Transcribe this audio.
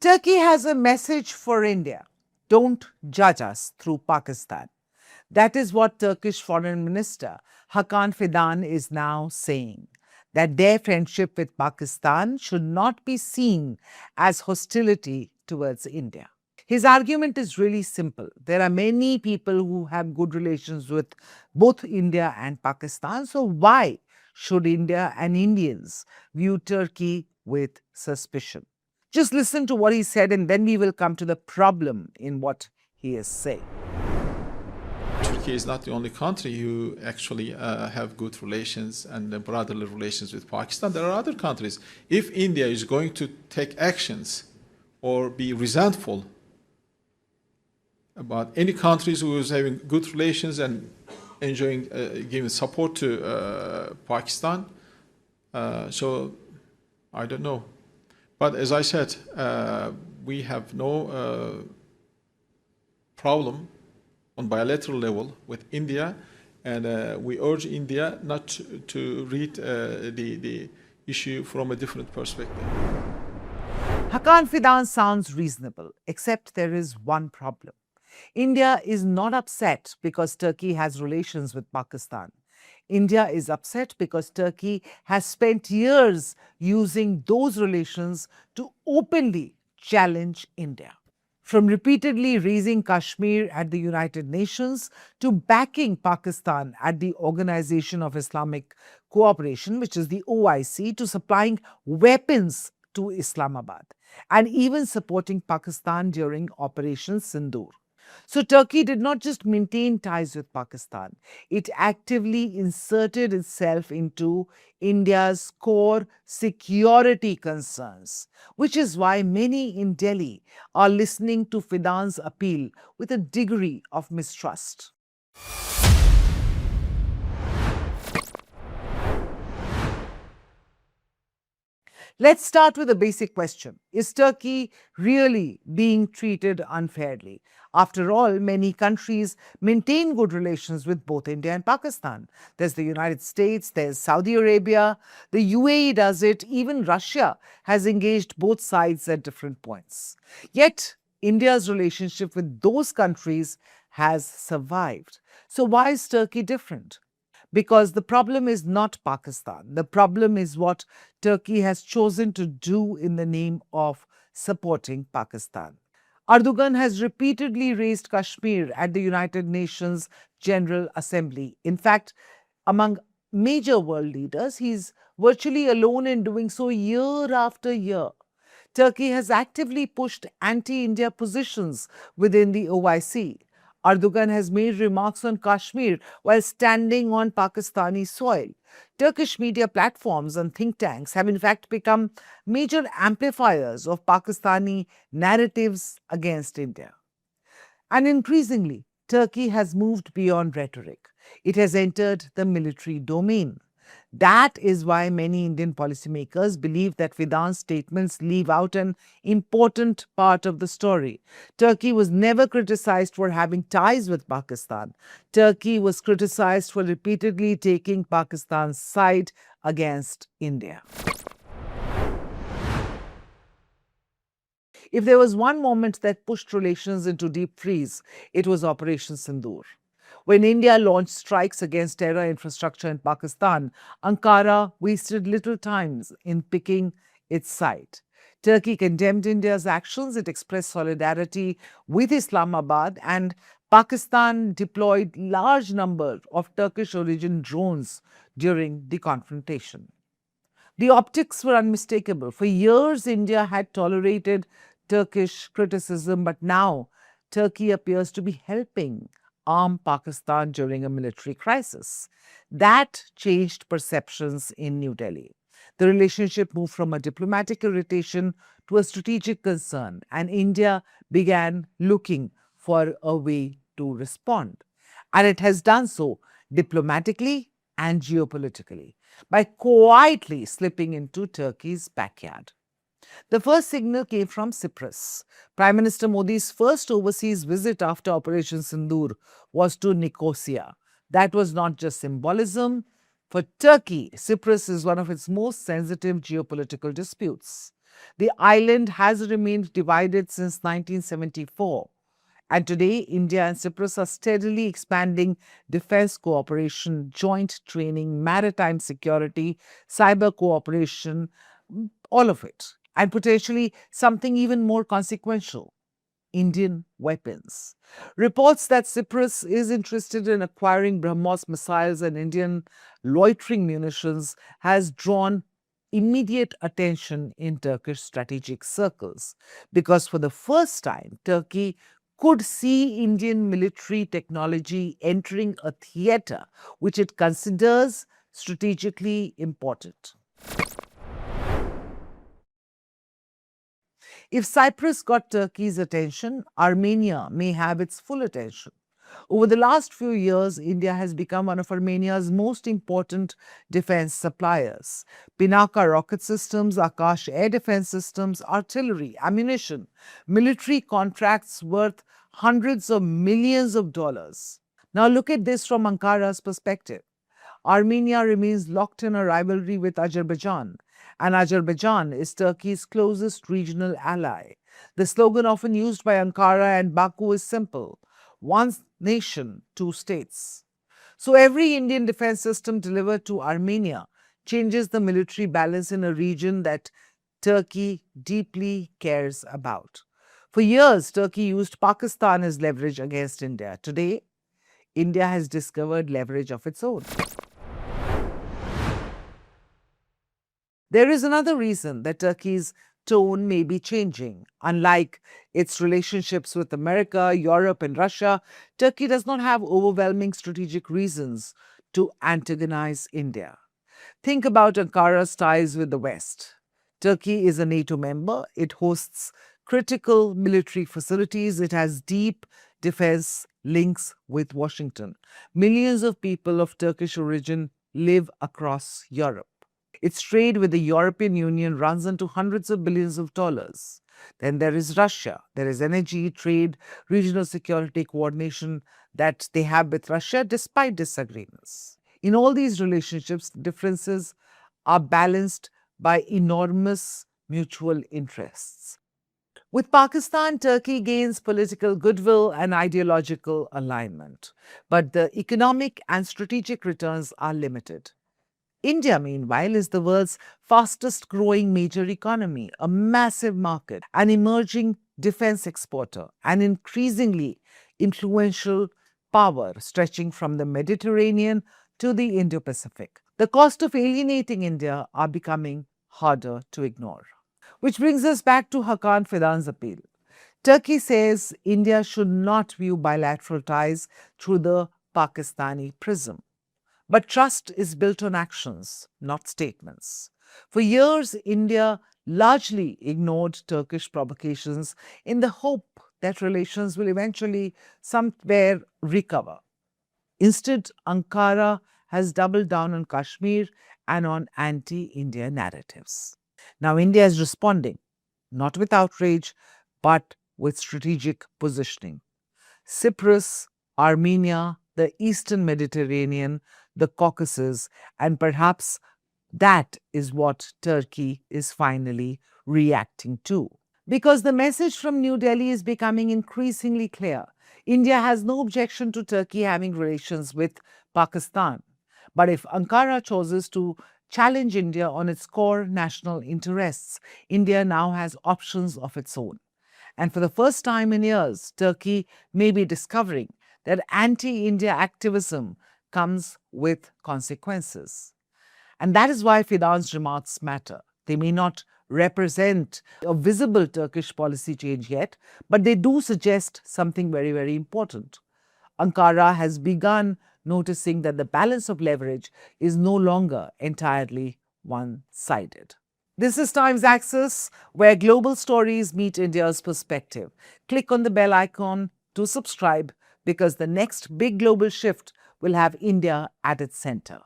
Turkey has a message for India. Don't judge us through Pakistan. That is what Turkish Foreign Minister Hakan Fidan is now saying, that their friendship with Pakistan should not be seen as hostility towards India. His argument is really simple. There are many people who have good relations with both India and Pakistan, so why should India and Indians view Turkey with suspicion? Just listen to what he said, and then we will come to the problem in what he is saying. Turkey is not the only country who actually have good relations and brotherly relations with Pakistan. There are other countries. If India is going to take actions or be resentful about any countries who is having good relations and enjoying giving support to Pakistan, so I don't know. But as I said, we have no problem on bilateral level with India, and we urge India not to read the issue from a different perspective. Hakan Fidan sounds reasonable, except there is one problem. India is not upset because Turkey has relations with Pakistan. India is upset because Turkey has spent years using those relations to openly challenge India. From repeatedly raising Kashmir at the United Nations to backing Pakistan at the Organization of Islamic Cooperation, which is the OIC, to supplying weapons to Islamabad, and even supporting Pakistan during Operation Sindoor. So Turkey did not just maintain ties with Pakistan, it actively inserted itself into India's core security concerns, which is why many in Delhi are listening to Fidan's appeal with a degree of mistrust. Let's start with a basic question. Is Turkey really being treated unfairly? After all, many countries maintain good relations with both India and Pakistan. There's the United States, there's Saudi Arabia, the UAE does it, even Russia has engaged both sides at different points. Yet, India's relationship with those countries has survived. So why is Turkey different? Because the problem is not Pakistan. The problem is what Turkey has chosen to do in the name of supporting Pakistan. Erdogan has repeatedly raised Kashmir at the United Nations General Assembly. In fact, among major world leaders, he's virtually alone in doing so year after year. Turkey has actively pushed anti-India positions within the OIC. Erdogan has made remarks on Kashmir while standing on Pakistani soil. Turkish media platforms and think tanks have in fact become major amplifiers of Pakistani narratives against India. And increasingly, Turkey has moved beyond rhetoric. It has entered the military domain. That is why many Indian policymakers believe that Fidan's statements leave out an important part of the story. Turkey was never criticized for having ties with Pakistan. Turkey was criticized for repeatedly taking Pakistan's side against India. If there was one moment that pushed relations into deep freeze, it was Operation Sindoor. When India launched strikes against terror infrastructure in Pakistan, Ankara wasted little time in picking its side. Turkey condemned India's actions, it expressed solidarity with Islamabad, and Pakistan deployed large numbers of Turkish-origin drones during the confrontation. The optics were unmistakable. For years, India had tolerated Turkish criticism, but now Turkey appears to be helping arm Pakistan during a military crisis. That changed perceptions in New Delhi. The relationship moved from a diplomatic irritation to a strategic concern, and India began looking for a way to respond. And it has done so diplomatically and geopolitically by quietly slipping into Turkey's backyard. The first signal came from Cyprus. Prime Minister Modi's first overseas visit after Operation Sindoor was to Nicosia. That was not just symbolism. For Turkey, Cyprus is one of its most sensitive geopolitical disputes. The island has remained divided since 1974. And today, India and Cyprus are steadily expanding defense cooperation, joint training, maritime security, cyber cooperation, all of it. And potentially something even more consequential: Indian weapons. Reports that Cyprus is interested in acquiring BrahMos missiles and Indian loitering munitions has drawn immediate attention in Turkish strategic circles, because for the first time, Turkey could see Indian military technology entering a theater which it considers strategically important. If Cyprus got Turkey's attention, Armenia may have its full attention. Over the last few years, India has become one of Armenia's most important defense suppliers. Pinaka rocket systems, Akash air defense systems, artillery, ammunition, military contracts worth hundreds of millions of dollars. Now look at this from Ankara's perspective. Armenia remains locked in a rivalry with Azerbaijan, and Azerbaijan is Turkey's closest regional ally. The slogan often used by Ankara and Baku is simple: one nation, two states. So every Indian defense system delivered to Armenia changes the military balance in a region that Turkey deeply cares about. For years, Turkey used Pakistan as leverage against India. Today, India has discovered leverage of its own. There is another reason that Turkey's tone may be changing. Unlike its relationships with America, Europe, and Russia, Turkey does not have overwhelming strategic reasons to antagonize India. Think about Ankara's ties with the West. Turkey is a NATO member. It hosts critical military facilities. It has deep defense links with Washington. Millions of people of Turkish origin live across Europe. Its trade with the European Union runs into hundreds of billions of dollars. Then there is Russia. There is energy, trade, regional security coordination that they have with Russia despite disagreements. In all these relationships, differences are balanced by enormous mutual interests. With Pakistan, Turkey gains political goodwill and ideological alignment, but the economic and strategic returns are limited. India, meanwhile, is the world's fastest growing major economy, a massive market, an emerging defense exporter, an increasingly influential power stretching from the Mediterranean to the Indo-Pacific. The cost of alienating India are becoming harder to ignore. Which brings us back to Hakan Fidan's appeal. Turkey says India should not view bilateral ties through the Pakistani prism. But trust is built on actions, not statements. For years, India largely ignored Turkish provocations in the hope that relations will eventually somewhere recover. Instead, Ankara has doubled down on Kashmir and on anti-India narratives. Now, India is responding, not with outrage, but with strategic positioning. Cyprus, Armenia, the Eastern Mediterranean, the Caucasus, and perhaps that is what Turkey is finally reacting to. Because the message from New Delhi is becoming increasingly clear. India has no objection to Turkey having relations with Pakistan. But if Ankara chooses to challenge India on its core national interests, India now has options of its own. And for the first time in years, Turkey may be discovering that anti-India activism comes with consequences. And that is why Fidan's remarks matter. They may not represent a visible Turkish policy change yet, but they do suggest something very, very important. Ankara has begun noticing that the balance of leverage is no longer entirely one-sided. This is Times Axis, where global stories meet India's perspective. Click on the bell icon to subscribe, because the next big global shift will have India at its center.